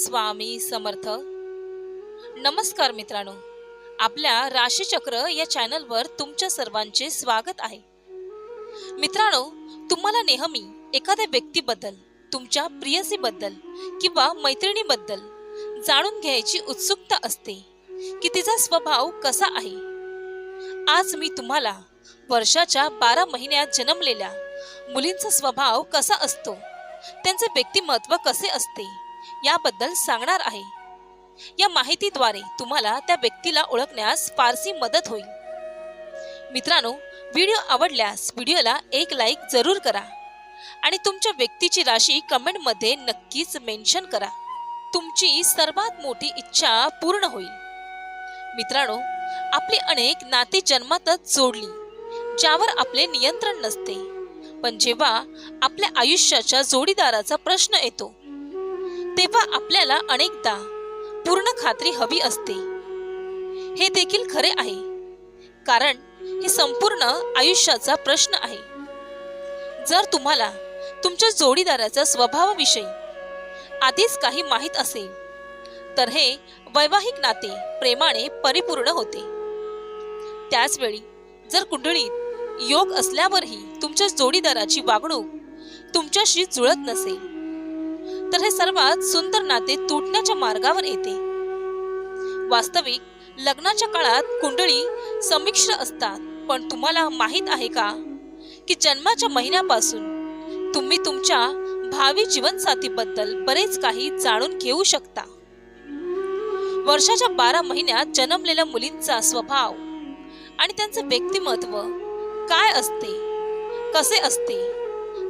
स्वामी समर्थ. नमस्कार मित्रांनो, आपल्या राशीचक्र या चॅनलवर तुमच्या सर्वांचे स्वागत आहे. मित्रांनो, तुम्हाला नेहमी एखाद्या व्यक्तीबद्दल, तुमच्या प्रियसीबद्दल किंवा मैत्रिणीबद्दल जाणून घ्यायची उत्सुकता असते की तिचा स्वभाव कसा आहे. आज मी तुम्हाला वर्षाच्या 12 महिन्यात जन्मलेल्या मुलींचा स्वभाव कसा असतो, त्यांचे व्यक्तिमत्व कसे असते याबद्दल सांगणार आहे. या माहितीद्वारे तुम्हाला त्या व्यक्तीला ओळखण्यास फारशी मदत होईल. मित्रांनो, व्हिडिओ आवडल्यास व्हिडिओला एक लाईक जरूर करा आणि तुमच्या व्यक्तीची राशी कमेंटमध्ये नक्कीच मेन्शन करा. तुमची सर्वात मोठी इच्छा पूर्ण होईल. मित्रांनो, आपली अनेक नाती जन्मातच जोडली ज्यावर आपले नियंत्रण नसते, पण जेव्हा आपल्या आयुष्याच्या जोडीदाराचा प्रश्न येतो तेव्हा आपल्याला अनेकदा पूर्ण खात्री हवी असते. हे देखील खरे आहे, कारण हे संपूर्ण आयुष्याचा प्रश्न आहे. जर तुम्हाला तुमच्या जोडीदाराच्या स्वभावाविषयी आधीच काही माहीत असेल तर हे वैवाहिक नाते प्रेमाने परिपूर्ण होते. त्याचवेळी जर कुंडलीत योग असल्यावरही तुमच्या जोडीदाराची वागणूक तुमच्याशी जुळत नसेल तर हे सर्वात सुंदर नाते तुटण्याच्या मार्गावर येते. वास्तविक लग्नाच्या काळात कुंडली संमिश्र असतात, पण तुम्हाला माहीत आहे का की जन्माच्या महिन्यापासून तुम्ही तुमच्या भावी जीवनसाथीबद्दल बरेच काही जाणून घेऊ शकता. वर्षाच्या 12 महिन्यात जन्मलेल्या मुलींचा स्वभाव आणि त्यांचे व्यक्तिमत्व काय असते, कसे असते,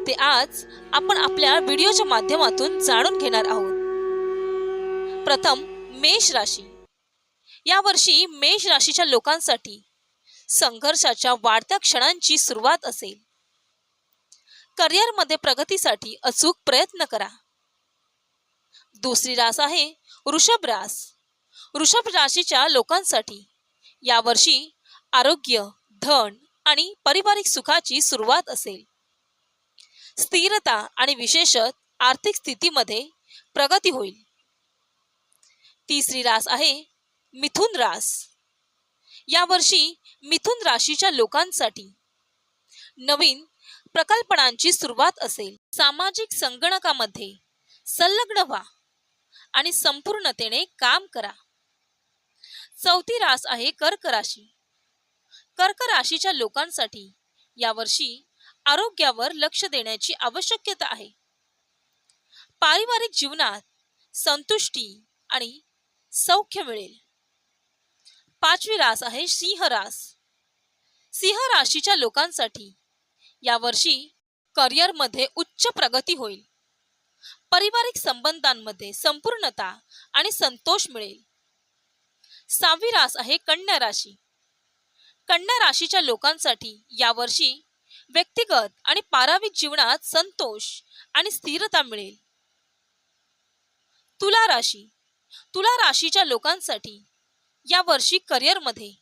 ते आज आपण आपल्या व्हिडिओच्या माध्यमातून जाणून घेणार आहोत. प्रथम, मेष राशी. या वर्षी मेष राशीच्या लोकांसाठी संघर्षाच्या वाढत्या क्षणांची सुरुवात असेल. करिअरमध्ये प्रगतीसाठी अचूक प्रयत्न करा. दुसरी रास आहे वृषभ रास. वृषभ राशीच्या लोकांसाठी यावर्षी आरोग्य, धन आणि पारिवारिक सुखाची सुरुवात असेल. स्थिरता आणि विशेषत आर्थिक स्थितीमध्ये प्रगती होईल. तिसरी रास आहे मिथुन रास. यावर्षी मिथुन राशीच्या लोकांसाठी नवीन प्रकल्पनांची सुरुवात असेल. सामाजिक संगणकामध्ये संलग्न व्हा आणि संपूर्णतेने काम करा. चौथी रास आहे कर्क राशी. कर्क राशीच्या लोकांसाठी यावर्षी आरोग्यावर लक्ष देण्याची आवश्यकता आहे. पारिवारिक जीवनात संतुष्टी आणि सौख्य मिळेल. पाचवी रास आहे सिंह रास. सिंह राशीच्या लोकांसाठी यावर्षी करिअरमध्ये उच्च प्रगती होईल. पारिवारिक संबंधांमध्ये संपूर्णता आणि संतोष मिळेल. सहावी रास आहे कन्या राशी. कन्या राशीच्या लोकांसाठी यावर्षी व्यक्तिगत आणि पारिवारिक जीवनात संतोष आणि स्थिरता मिळेल. तुला राशी. तुला राशीच्या लोकांसाठी यावर्षी करिअरमध्ये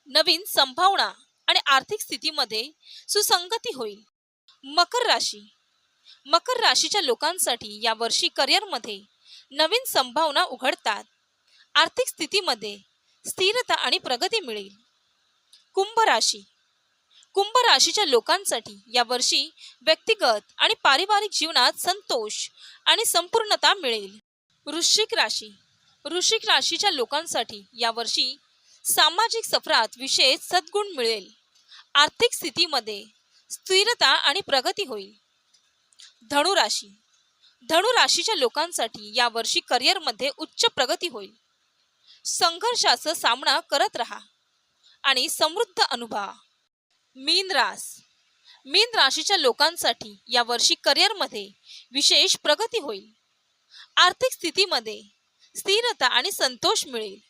नवीन संभावना आणि आर्थिक स्थितीमध्ये सुसंगती होईल. मकर राशी. मकर राशीच्या लोकांसाठी यावर्षी करिअरमध्ये नवीन संभावना उघडतात. आर्थिक स्थितीमध्ये स्थिरता आणि प्रगती मिळेल. कुंभ राशी. कुंभ राशीच्या लोकांसाठी यावर्षी व्यक्तिगत आणि पारिवारिक जीवनात संतोष आणि संपूर्णता मिळेल. वृश्चिक राशी. वृश्चिक राशीच्या लोकांसाठी यावर्षी सामाजिक सफरात विशेष सद्गुण मिळेल. आर्थिक स्थितीमध्ये स्थिरता आणि प्रगती होईल. धनु राशी. धनु राशीच्या लोकांसाठी यावर्षी करिअरमध्ये उच्च प्रगती होईल. संघर्षाचा सामना करत राहा आणि समृद्ध अनुभवा. मीन रास. मीन राशीच्या लोकांसाठी यावर्षी करिअरमध्ये विशेष प्रगती होईल. आर्थिक स्थितीमध्ये स्थिरता आणि संतोष मिळेल.